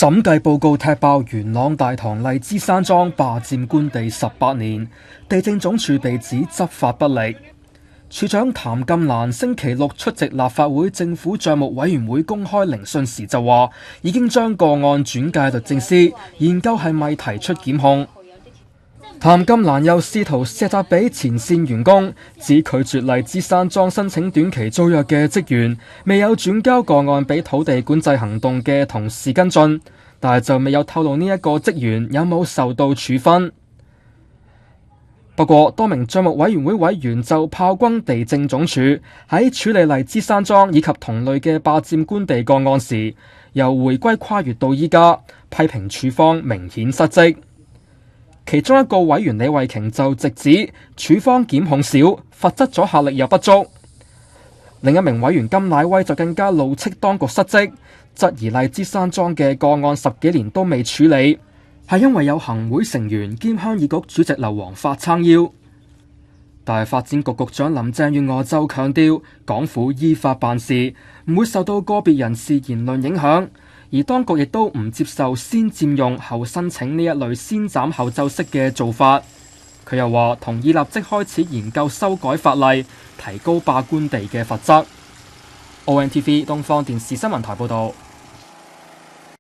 審計報告踢爆元朗大棠荔枝山莊霸佔官地18年，地政總署被指執法不力。署長譚金蘭星期六出席立法會政府帳目委員會公開聆訊時就話，已經將個案轉介律政司研究係咪提出檢控。譚金蘭又試圖卸責俾前線員工，指拒絕荔枝山莊申請短期租約嘅職員未有轉交個案俾土地管制行動嘅同事跟進，但係就未有透露呢一個職員有冇受到處分。不過，多名帳目委員會委員就炮轟地政總署喺處理荔枝山莊以及同類嘅霸佔官地個案時，由回歸跨越到依家，批評署方明顯失職。其中一個委員李慧瓊就直指署方檢控少，罰則阻嚇力又不足。另一名委員金乃威就更加怒斥當局失職，質疑荔枝山莊嘅個案10幾年都未處理，係因為有行會成員兼鄉議局主席劉皇發撐腰。但係發展局局長林鄭月娥就強調，港府依法辦事，唔會受到個別人士言論影響。而當局亦都唔接受先佔用後申請呢一類先斬後奏式嘅做法。佢又話同意立即開始研究修改法例，提高霸官地嘅罰則。ONTV 東方電視新聞台報導。